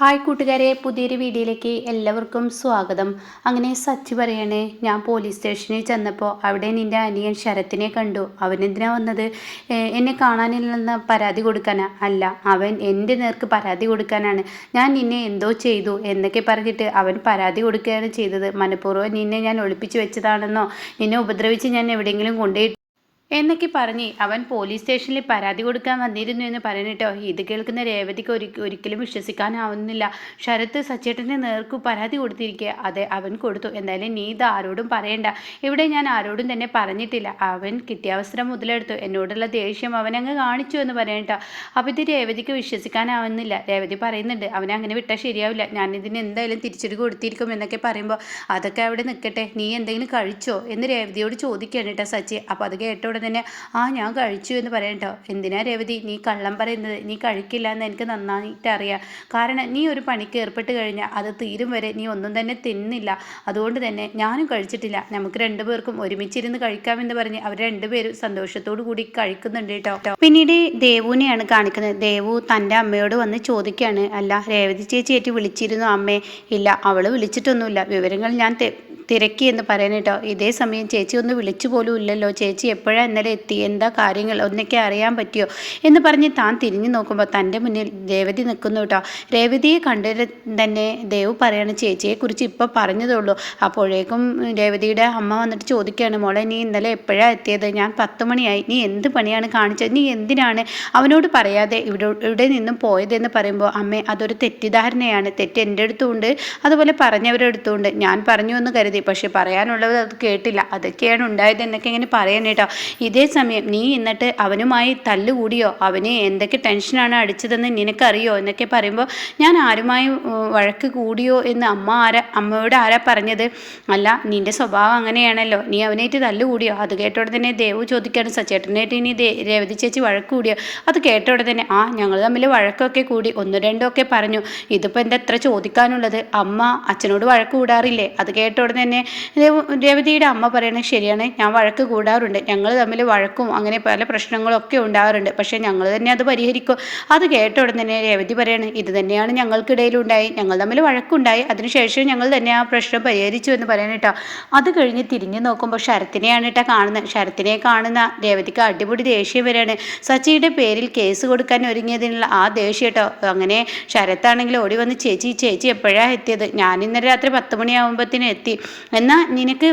Hi കൂട്ടുകാരെ, പുതിയൊരു വീഡിയോയിലേക്ക് എല്ലാവർക്കും സ്വാഗതം. അങ്ങനെ സച്ചി പറയാണ്, ഞാൻ പോലീസ് സ്റ്റേഷനിൽ ചെന്നപ്പോൾ അവിടെ നിൻ്റെ അനിയൻ ശരത്തിനെ കണ്ടു. അവനെന്തിനാ വന്നത്? എന്നെ കാണാനില്ലെന്ന് പരാതി കൊടുക്കാനാ? അല്ല, അവൻ എൻ്റെ നേർക്ക് പരാതി കൊടുക്കാനാണ്. ഞാൻ നിന്നെ എന്തോ ചെയ്തു എന്നൊക്കെ പറഞ്ഞിട്ട് അവൻ പരാതി കൊടുക്കുകയാണ് ചെയ്തത്. മനഃപൂർവ്വം നിന്നെ ഞാൻ ഒളിപ്പിച്ച് വെച്ചതാണെന്നോ, നിന്നെ ഉപദ്രവിച്ച് ഞാൻ എവിടെയെങ്കിലും കൊണ്ടുപോയി എന്നൊക്കെ പറഞ്ഞ് അവൻ പോലീസ് സ്റ്റേഷനിൽ പരാതി കൊടുക്കാൻ വന്നിരുന്നു എന്ന് പറഞ്ഞിട്ടോ. ഇത് കേൾക്കുന്ന രേവതിക്ക് ഒരിക്കലും വിശ്വസിക്കാനാവുന്നില്ല. ശരത്ത് സച്ചേട്ടൻ്റെ നേർക്ക് പരാതി കൊടുത്തിരിക്കുക. അതെ, അവൻ കൊടുത്തു. എന്തായാലും നീ ഇത് ആരോടും പറയണ്ട. ഇവിടെ ഞാൻ ആരോടും തന്നെ പറഞ്ഞിട്ടില്ല. അവൻ കിട്ടിയ അവസരം മുതലെടുത്തു. എന്നോടുള്ള ദേഷ്യം അവനങ്ങ് കാണിച്ചു എന്ന് പറയട്ടോ. അപ്പോൾ ഇത് രേവതിക്ക് വിശ്വസിക്കാനാവുന്നില്ല. രേവതി പറയുന്നുണ്ട്, അവനെ അങ്ങനെ വിട്ടാൽ ശരിയാവില്ല, ഞാനിതിന് എന്തായാലും തിരിച്ചടി കൊടുത്തിരിക്കും എന്നൊക്കെ പറയുമ്പോൾ അതൊക്കെ അവിടെ നിൽക്കട്ടെ, നീ എന്തെങ്കിലും കഴിച്ചോ എന്ന് രേവതിയോട് ചോദിക്കുകയാണ് കേട്ടോ സച്ചി. അപ്പോൾ അത് കേട്ടോടെ തന്നെ ഞാൻ കഴിച്ചു എന്ന് പറയട്ടോ. എന്തിനാ രേവതി നീ കള്ളം പറയുന്നത്? നീ കഴിക്കില്ല എന്ന് എനിക്ക് നന്നായിട്ട് അറിയാം. കാരണം നീ ഒരു പണിക്ക് ഏർപ്പെട്ട് കഴിഞ്ഞാൽ അത് തീരും വരെ നീ ഒന്നും തന്നെ തിന്നില്ല. അതുകൊണ്ട് തന്നെ ഞാനും കഴിച്ചിട്ടില്ല. നമുക്ക് രണ്ടുപേർക്കും ഒരുമിച്ചിരുന്ന് കഴിക്കാമെന്ന് പറഞ്ഞ് അവർ രണ്ടുപേരും സന്തോഷത്തോടു കൂടി കഴിക്കുന്നുണ്ട് കേട്ടോ. പിന്നീട് ദേവുവിനെയാണ് കാണിക്കുന്നത്. ദേവു തൻ്റെ അമ്മയോട് വന്ന് ചോദിക്കുകയാണ്, അല്ല രേവതി ചേച്ചിയേറ്റ് വിളിച്ചിരുന്നു അമ്മേ? ഇല്ല, അവൾ വിളിച്ചിട്ടൊന്നുമില്ല. വിവരങ്ങൾ ഞാൻ തിരക്കി എന്ന് പറയാനേട്ടോ. ഇതേ സമയം ചേച്ചി ഒന്ന് വിളിച്ചു പോലും ഇല്ലല്ലോ. ചേച്ചി എപ്പോഴാണ് ഇന്നലെ എത്തി? എന്താ കാര്യങ്ങൾ ഒന്നൊക്കെ അറിയാൻ പറ്റിയോ എന്ന് പറഞ്ഞ് താൻ തിരിഞ്ഞു നോക്കുമ്പോൾ തൻ്റെ മുന്നിൽ രേവതി നിൽക്കുന്നു കേട്ടോ. രേവതിയെ കണ്ടത് തന്നെ ദേവ് പറയാണ്, ചേച്ചിയെക്കുറിച്ച് ഇപ്പോൾ പറഞ്ഞതുള്ളൂ. അപ്പോഴേക്കും രേവതിയുടെ അമ്മ വന്നിട്ട് ചോദിക്കുകയാണ്, മോളെ നീ ഇന്നലെ എപ്പോഴാണ് എത്തിയത്? ഞാൻ 10 മണിയായി. നീ എന്ത് പണിയാണ് കാണിച്ചത്? നീ എന്തിനാണ് അവനോട് പറയാതെ ഇവിടെ നിന്നും പോയതെന്ന് പറയുമ്പോൾ, അമ്മേ അതൊരു തെറ്റിദ്ധാരണയാണ്. തെറ്റ് എൻ്റെ അടുത്തുമുണ്ട്, അതുപോലെ പറഞ്ഞവരുടെ അടുത്തുമുണ്ട്. ഞാൻ പറഞ്ഞു എന്ന് കരുതി, പക്ഷെ പറയാനുള്ളത് അത് കേട്ടില്ല. അതൊക്കെയാണ് ഉണ്ടായത് എന്നൊക്കെ ഇങ്ങനെ പറയാനേട്ടോ. ഇതേ സമയം നീ എന്നിട്ട് അവനുമായി തല്ലുകൂടിയോ? അവന് എന്തൊക്കെ ടെൻഷനാണ് അടിച്ചതെന്ന് നിനക്കറിയോ എന്നൊക്കെ പറയുമ്പോൾ, ഞാൻ ആരുമായും വഴക്ക് കൂടിയോ എന്ന് അമ്മയോട് ആരാ പറഞ്ഞത്? അല്ല, നിൻ്റെ സ്വഭാവം അങ്ങനെയാണല്ലോ, നീ അവനായിട്ട് തല്ലുകൂടിയോ? അത് കേട്ടോടെ തന്നെ ദേവു ചോദിക്കുകയാണ്, സച്ചേട്ടനായിട്ട് ഇനി രേവതി ചേച്ചി വഴക്ക് കൂടിയോ? അത് കേട്ടോടെ തന്നെ ഞങ്ങൾ തമ്മിൽ വഴക്കൊക്കെ കൂടി, 1-2 ഒക്കെ പറഞ്ഞു. ഇതിപ്പോൾ എന്താ എത്ര ചോദിക്കാനുള്ളത്? അമ്മ അച്ഛനോട് വഴക്ക് കൂടാറില്ലേ? അത് കേട്ടോടെ തന്നെ രേവതിയുടെ അമ്മ പറയണത് ശരിയാണ്, ഞാൻ വഴക്ക് കൂടാറുണ്ട്. ഞങ്ങൾ തമ്മിൽ വഴക്കും അങ്ങനെ പല പ്രശ്നങ്ങളൊക്കെ ഉണ്ടാകാറുണ്ട്. പക്ഷേ ഞങ്ങൾ തന്നെ അത് പരിഹരിക്കും. അത് കേട്ട ഉടൻ തന്നെ രേവതി പറയാണ്, ഇത് തന്നെയാണ് ഞങ്ങൾക്കിടയിലുണ്ടായി. ഞങ്ങൾ തമ്മിൽ വഴക്കുണ്ടായി, അതിനുശേഷം ഞങ്ങൾ തന്നെ ആ പ്രശ്നം പരിഹരിച്ചു എന്ന് പറയാൻ കേട്ടോ. അത് കഴിഞ്ഞ് തിരിഞ്ഞു നോക്കുമ്പോൾ ശരത്തിനെയാണ് കേട്ടോ കാണുന്നത്. ശരത്തിനെ കാണുന്ന രേവതിക്ക് അടിപൊളി ദേഷ്യം വരെയാണ്. സച്ചിയുടെ പേരിൽ കേസ് കൊടുക്കാൻ ഒരുങ്ങിയതിനുള്ള ആ ദേഷ്യം കേട്ടോ. അങ്ങനെ ശരത്താണെങ്കിൽ ഓടി വന്ന്, ചേച്ചി എപ്പോഴാണ് എത്തിയത്? ഞാൻ ഇന്നലെ രാത്രി 10 മണിയാകുമ്പോഴത്തേനും എത്തി. എന്നാൽ നിനക്ക്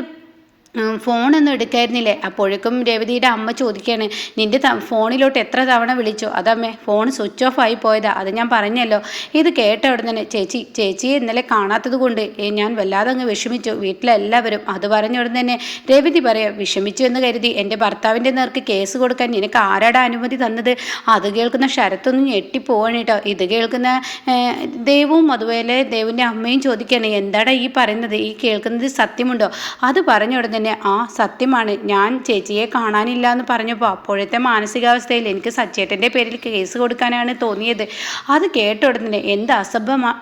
ഫോണൊന്നും എടുക്കായിരുന്നില്ലേ? അപ്പോഴേക്കും രേവതിയുടെ അമ്മ ചോദിക്കുകയാണ്, നിൻ്റെ ഫോണിലോട്ട് എത്ര തവണ വിളിച്ചോ? അതമ്മേ, ഫോൺ സ്വിച്ച് ഓഫ് ആയി പോയതാ, അത് ഞാൻ പറഞ്ഞല്ലോ. ഇത് കേട്ട ഉടനെ തന്നെ ചേച്ചിയെ ഇന്നലെ കാണാത്തത് കൊണ്ട് ഞാൻ വല്ലാതെ അങ്ങ് വിഷമിച്ചു, വീട്ടിലെല്ലാവരും. അത് പറഞ്ഞ ഉടനെ തന്നെ രേവതി പറയാം, വിഷമിച്ചു എന്ന് കരുതി എൻ്റെ ഭർത്താവിൻ്റെ നേർക്ക് കേസ് കൊടുക്കാൻ നിനക്ക് ആരാടാ അനുമതി തന്നത്? അത് കേൾക്കുന്ന ശരത്തൊന്നും ഞെട്ടിപ്പോവാണ് കേട്ടോ. ഇത് കേൾക്കുന്ന ദേവും അതുപോലെ ദേവിൻ്റെ അമ്മയും ചോദിക്കുകയാണ്, എന്താടാ ഈ പറയുന്നത്? ഈ കേൾക്കുന്നത് സത്യമുണ്ടോ? അത് പറഞ്ഞ ഉടനെ സത്യമാണ്, ഞാൻ ചേച്ചിയെ കാണാനില്ല എന്ന് പറഞ്ഞപ്പോൾ അപ്പോഴത്തെ മാനസികാവസ്ഥയിൽ എനിക്ക് സച്ചേട്ടൻ്റെ പേരിൽ കേസ് കൊടുക്കാനാണ് തോന്നിയത്. അത് കേട്ട ഉടനെ എന്ത്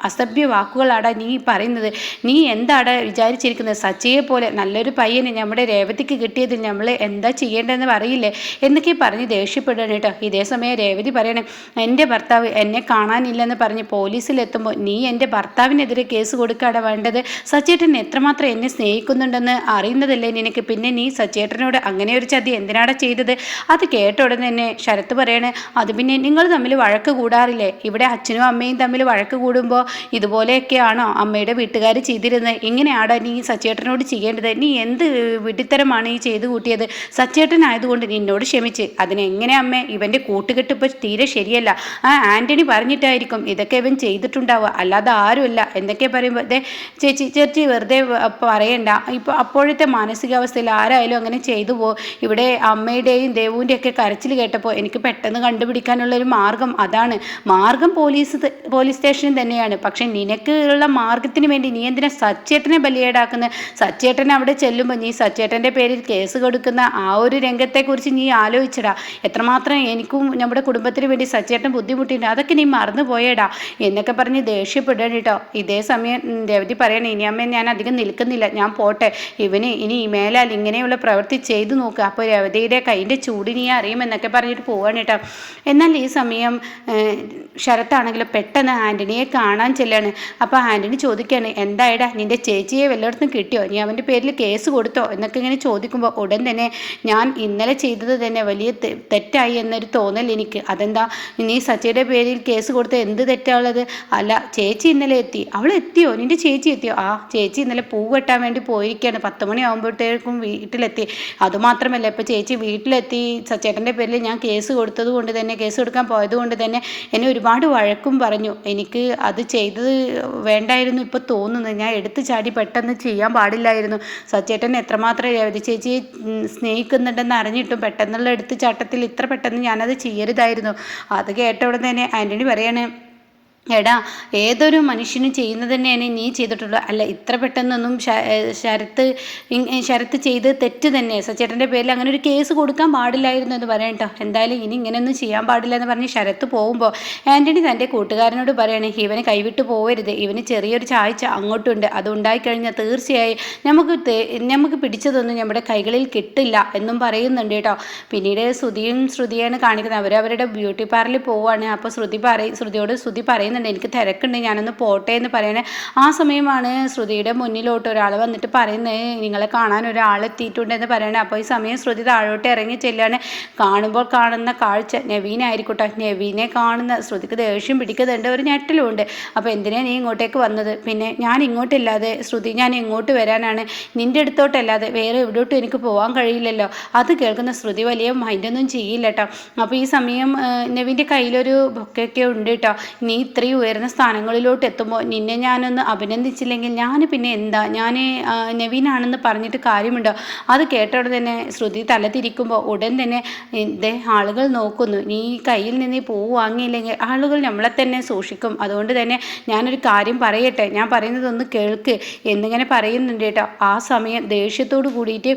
അസഭ്യ വാക്കുകളാടാ നീ പറയുന്നത്? നീ എന്താടാ വിചാരിച്ചിരിക്കുന്നത്? സച്ചിയെ പോലെ നല്ലൊരു പയ്യന് നമ്മുടെ രേവതിക്ക് കിട്ടിയതിൽ നമ്മൾ എന്താ ചെയ്യേണ്ടതെന്ന് പറയില്ലേ എന്നൊക്കെ പറഞ്ഞ് ദേഷ്യപ്പെടുകയാണ് കേട്ടോ. ഇതേ സമയം രേവതി പറയണേ, എൻ്റെ ഭർത്താവ് എന്നെ കാണാനില്ലെന്ന് പറഞ്ഞ് പോലീസിലെത്തുമ്പോൾ നീ എൻ്റെ ഭർത്താവിനെതിരെ കേസ് കൊടുക്കാടാ വേണ്ടത്? സച്ചേട്ടൻ എത്രമാത്രം എന്നെ സ്നേഹിക്കുന്നുണ്ടെന്ന് അറിയുന്നതല്ലേ നിനക്ക്? പിന്നെ നീ സച്ചേട്ടനോട് അങ്ങനെ ഒരു ചതി എന്തിനാടാ ചെയ്തത്? അത് കേട്ട ഉടനെ തന്നെ ശരത്ത് പറയണേ, അത് പിന്നെ നിങ്ങൾ തമ്മിൽ വഴക്ക് കൂടാറില്ലേ? ഇവിടെ അച്ഛനും അമ്മയും തമ്മിൽ വഴക്ക് കൂടുമ്പോൾ ഇതുപോലെയൊക്കെയാണോ അമ്മയുടെ വീട്ടുകാർ ചെയ്തിരുന്നത്? ഇങ്ങനെയാടാ നീ സച്ചേട്ടനോട് ചെയ്യേണ്ടത്? നീ എന്ത് വിഡിത്തരമാണ് ഈ ചെയ്തു കൂട്ടിയത്? സച്ചേട്ടനായതുകൊണ്ട് നിന്നോട് ക്ഷമിച്ച്, അതിനെങ്ങനെ അമ്മേ? ഇവൻ്റെ കൂട്ടുകെട്ട് ഇപ്പോൾ തീരെ ശരിയല്ല. ആൻ്റണി പറഞ്ഞിട്ടായിരിക്കും ഇതൊക്കെ ഇവൻ ചെയ്തിട്ടുണ്ടാവുക, അല്ലാതെ ആരുമല്ല എന്നൊക്കെ പറയുമ്പോൾ, ചേച്ചി വെറുതെ പറയണ്ട. ഇപ്പോൾ അപ്പോഴത്തെ മാനസികാവസ്ഥയിൽ ആരായാലും അങ്ങനെ ചെയ്തു പോകും. ഇവിടെ അമ്മയുടെയും ദേവുവിൻ്റെയും ഒക്കെ കരച്ചിൽ കേട്ടപ്പോൾ എനിക്ക് പെട്ടെന്ന് കണ്ടുപിടിക്കാനുള്ളൊരു മാർഗം അതാണ്. മാർഗം പോലീസ് സ്റ്റേഷനിൽ തന്നെയാണ്. പക്ഷെ നിനക്കുള്ള മാർഗത്തിന് വേണ്ടി നീ എന്തിനാ സച്ചേട്ടനെ ബലിയേടാക്കുന്നത്? സച്ചേട്ടൻ അവിടെ ചെല്ലുമ്പോൾ നീ സച്ചേട്ടൻ്റെ പേരിൽ കേസ് കൊടുക്കുന്ന ആ ഒരു രംഗത്തെക്കുറിച്ച് നീ ആലോചിച്ചടാ. എത്രമാത്രം എനിക്കും നമ്മുടെ കുടുംബത്തിന് വേണ്ടി സച്ചേട്ടൻ ബുദ്ധിമുട്ടിയിട്ടുണ്ട്, അതൊക്കെ നീ മറന്നു പോയേടാ എന്നൊക്കെ പറഞ്ഞ് ദേഷ്യപ്പെടണം കേട്ടോ. ഇതേ സമയം രേവതി പറയണേ, ഇനി അമ്മ ഞാൻ അധികം നിൽക്കുന്നില്ല, ഞാൻ പോട്ടെ. ഇനി ഈ മേലാൽ ഇങ്ങനെയുള്ള പ്രവൃത്തി ചെയ്തു നോക്കുക, അപ്പോൾ രവതിയുടെ കൈൻ്റെ ചൂട് നീ അറിയുമെന്നൊക്കെ പറഞ്ഞിട്ട് പോവാണ് കേട്ടോ. എന്നാൽ ഈ സമയം ശരത്താണെങ്കിലും പെട്ടെന്ന് ആൻ്റണിയെ കാണാൻ ചെല്ലാണ്. അപ്പോൾ ആൻ്റണി ചോദിക്കുകയാണ്, എന്തായടാ നിൻ്റെ ചേച്ചിയെ വല്ലയിടത്തും കിട്ടിയോ, നീ അവൻ്റെ പേരിൽ കേസ് കൊടുത്തോ എന്നൊക്കെ ഇങ്ങനെ ചോദിക്കുമ്പോൾ ഉടൻ തന്നെ ഞാൻ ഇന്നലെ ചെയ്തത് തന്നെ വലിയ തെറ്റായി എന്നൊരു തോന്നൽ എനിക്ക്. അതെന്താ നീ സച്ചിയുടെ പേരിൽ കേസ് കൊടുത്ത എന്ത് തെറ്റാണുള്ളത്? അല്ല ചേച്ചി ഇന്നലെ എത്തി. അവൾ എത്തിയോ? നിൻ്റെ ചേച്ചി എത്തിയോ? ആ ചേച്ചി ഇന്നലെ പൂ വെട്ടാൻ വേണ്ടി പോയിരിക്കുകയാണ്, 10 മണിയാകുമ്പോഴത്തേക്കും വീട്ടിലെത്തി. അതുമാത്രമല്ല ഇപ്പോൾ ചേച്ചി വീട്ടിലെത്തി സച്ചേട്ടൻ്റെ പേരിൽ ഞാൻ കേസ് കൊടുത്തത് കൊണ്ട് തന്നെ, കേസ് കൊടുക്കാൻ പോയത് കൊണ്ട് തന്നെ എന്നെ ഒരുപാട് വഴക്കും പറഞ്ഞു. എനിക്ക് അത് ചെയ്തത് വേണ്ടായിരുന്നു ഇപ്പോൾ തോന്നുന്നത്. ഞാൻ എടുത്തു ചാടി പെട്ടെന്ന് ചെയ്യാൻ പാടില്ലായിരുന്നു. സച്ചേട്ടൻ എത്രമാത്രം രവതി ചേച്ചിയെ സ്നേഹിക്കുന്നുണ്ടെന്ന് അറിഞ്ഞിട്ടും പെട്ടെന്നുള്ള എടുത്തുചാട്ടത്തിൽ ഇത്ര പെട്ടെന്ന് ഞാനത് ചെയ്യരുതായിരുന്നു. അത് കേട്ട ഉടൻ തന്നെ ആൻ്റണി പറയാണ്, എടാ ഏതൊരു മനുഷ്യനും ചെയ്യുന്നത് തന്നെയാണ് നീ ചെയ്തിട്ടുള്ളൂ. അല്ല ഇത്ര പെട്ടെന്നൊന്നും ശരത്ത് ചെയ്ത് തെറ്റ് തന്നെ. സച്ചേട്ടൻ്റെ പേരിൽ അങ്ങനെ ഒരു കേസ് കൊടുക്കാൻ പാടില്ലായിരുന്നു എന്ന് പറയാം കേട്ടോ. എന്തായാലും ഇനി ഇങ്ങനെയൊന്നും ചെയ്യാൻ പാടില്ല എന്ന് പറഞ്ഞ് ശരത്ത് പോകുമ്പോൾ ആൻ്റണി തൻ്റെ കൂട്ടുകാരനോട് പറയണേ, ഇവനെ കൈവിട്ട് പോകരുത്, ഇവന് ചെറിയൊരു ചായ്ച്ച അങ്ങോട്ടുണ്ട്, അത് ഉണ്ടായിക്കഴിഞ്ഞാൽ തീർച്ചയായും നമുക്ക് പിടിച്ചതൊന്നും നമ്മുടെ കൈകളിൽ കിട്ടില്ല എന്നും പറയുന്നുണ്ട് കേട്ടോ. പിന്നീട് ശ്രുതിയാണ് കാണിക്കുന്നത്. അവരവരുടെ ബ്യൂട്ടി പാർലറിൽ പോവുകയാണ്. അപ്പോൾ ശ്രുതിയോട് പറയുന്നത്, എനിക്ക് തിരക്കുണ്ട്, ഞാനൊന്ന് പോട്ടെ എന്ന് പറയണേ. ആ സമയമാണ് ശ്രുതിയുടെ മുന്നിലോട്ട് ഒരാൾ വന്നിട്ട് പറയുന്നത്, നിങ്ങളെ കാണാൻ ഒരാളെത്തിയിട്ടുണ്ടെന്ന് പറയണേ. അപ്പോൾ ഈ സമയം ശ്രുതി താഴോട്ട് ഇറങ്ങി ചെല്ലാണ്. കാണുമ്പോൾ കാണുന്ന കാഴ്ച നവീനായിരിക്കട്ടെ. നവീനെ കാണുന്ന ശ്രുതിക്ക് ദേഷ്യം പിടിക്കുന്നുണ്ട്, ഒരു ഞെട്ടലുമുണ്ട്. അപ്പോൾ എന്തിനാ നീ ഇങ്ങോട്ടേക്ക് വന്നത്? പിന്നെ ഞാൻ ഇങ്ങോട്ടില്ലാതെ ശ്രുതി, ഞാൻ ഇങ്ങോട്ട് വരാനാണ്, നിൻ്റെ അടുത്തോട്ടല്ലാതെ വേറെ എവിടോട്ടും എനിക്ക് പോകാൻ കഴിയില്ലല്ലോ. അത് കേൾക്കുന്ന ശ്രുതി വലിയ മൈൻഡൊന്നും ചെയ്യില്ല കേട്ടോ. അപ്പോൾ ഈ സമയം നവീൻ്റെ കയ്യിലൊരു ബൊക്കെയൊക്കെ ഉണ്ട് കേട്ടോ. നീ ഇത്രയും ഉയർന്ന സ്ഥാനങ്ങളിലോട്ട് എത്തുമ്പോൾ നിന്നെ ഞാനൊന്ന് അഭിനന്ദിച്ചില്ലെങ്കിൽ ഞാൻ പിന്നെ എന്താ, ഞാൻ നവീനാണെന്ന് പറഞ്ഞിട്ട് കാര്യമുണ്ടോ? അത് കേട്ടോടെ തന്നെ ശ്രുതി തല തിരിക്കുമ്പോൾ ഉടൻ തന്നെ ആളുകൾ നോക്കുന്നു. നീ കയ്യിൽ നിന്ന് പൂ വാങ്ങിയില്ലെങ്കിൽ ആളുകൾ നമ്മളെ തന്നെ സൂക്ഷിക്കും. അതുകൊണ്ട് തന്നെ ഞാനൊരു കാര്യം പറയട്ടെ, ഞാൻ പറയുന്നതൊന്ന് കേൾക്ക് എന്നിങ്ങനെ പറയുന്നുണ്ട് കേട്ടോ. ആ സമയം ദേഷ്യത്തോട് കൂടിയിട്ട്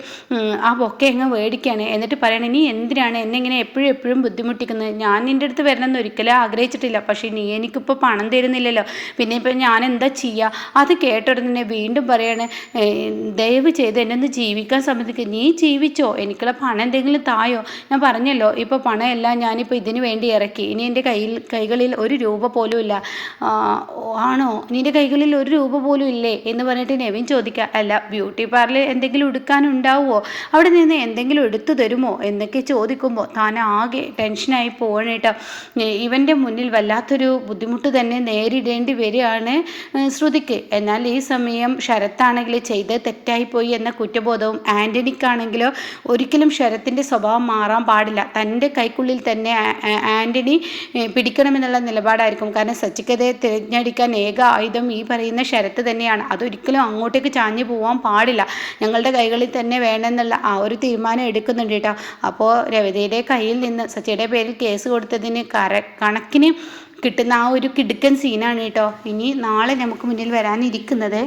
ആ ബൊക്കെ അങ്ങ് മേടിക്കുകയാണ്. എന്നിട്ട് പറയണേ, നീ എന്തിനാണ് എന്നെ ഇങ്ങനെ എപ്പോഴും ബുദ്ധിമുട്ടിക്കുന്നത്? ഞാൻ നിൻ്റെ അടുത്ത് വരണമെന്ന് ഒരിക്കലും ആഗ്രഹിച്ചിട്ടില്ല, പക്ഷേ നീ എനിക്കിപ്പോൾ പണം തരുന്നില്ലല്ലോ, പിന്നെ ഇപ്പം ഞാൻ എന്താ ചെയ്യുക? അത് കേട്ടോടനെ വീണ്ടും പറയാണ്, ദയവ് ചെയ്ത് എന്നെ ഒന്ന് ജീവിക്കാൻ സമ്മതിക്കുക. നീ ജീവിച്ചോ, എനിക്കുള്ള പണം എന്തെങ്കിലും തായോ? ഞാൻ പറഞ്ഞല്ലോ ഇപ്പോൾ പണമല്ല ഞാനിപ്പോൾ ഇതിന് വേണ്ടി ഇറക്കി. ഇനി എൻ്റെ കൈകളിൽ ഒരു രൂപ പോലും ഇല്ല. ആണോ, നിൻ്റെ കൈകളിൽ ഒരു രൂപ പോലും ഇല്ലേ എന്ന് പറഞ്ഞിട്ട് നവീൻ ചോദിക്കുക. അല്ല ബ്യൂട്ടി പാർലർ എന്തെങ്കിലും എടുക്കാനുണ്ടാവുമോ, അവിടെ നിന്ന് എന്തെങ്കിലും എടുത്തു തരുമോ എന്നൊക്കെ ചോദിക്കുമ്പോൾ താൻ ആകെ ടെൻഷനായി പോകണം കേട്ടോ. ഇവൻ്റെ മുന്നിൽ വല്ലാത്തൊരു ബുദ്ധിമുട്ട് തന്നെ നേരിടേണ്ടി വരികയാണ് ശ്രുതിക്ക്. എന്നാൽ ഈ സമയം ശരത്താണെങ്കിൽ ചെയ്ത് തെറ്റായിപ്പോയി എന്ന കുറ്റബോധവും, ആൻ്റണിക്കാണെങ്കിലോ ഒരിക്കലും ശരത്തിൻ്റെ സ്വഭാവം മാറാൻ പാടില്ല, തൻ്റെ കൈക്കുള്ളിൽ തന്നെ ആൻ്റണി പിടിക്കണമെന്നുള്ള നിലപാടായിരിക്കും. കാരണം സച്ചിക്കെതിരെ തിരഞ്ഞെടുക്കാൻ ഏക ആയുധം ഈ പറയുന്ന ശരത്ത് തന്നെയാണ്. അതൊരിക്കലും അങ്ങോട്ടേക്ക് ചാഞ്ഞു പോകാൻ പാടില്ല, ഞങ്ങളുടെ കൈകളിൽ തന്നെ വേണമെന്നുള്ള ആ ഒരു തീരുമാനം എടുക്കുന്നുണ്ട് കേട്ടോ. അപ്പോൾ രവതിയുടെ കയ്യിൽ നിന്ന് സച്ചിയുടെ പേരിൽ കേസ് കൊടുത്തതിന് കണക്കിന് കിട്ടുന്ന ആ ഒരു കിടുക്കൻ സീനാണ് കേട്ടോ ഇനി നാളെ നമുക്ക് മുന്നിൽ വരാനിരിക്കുന്നത്.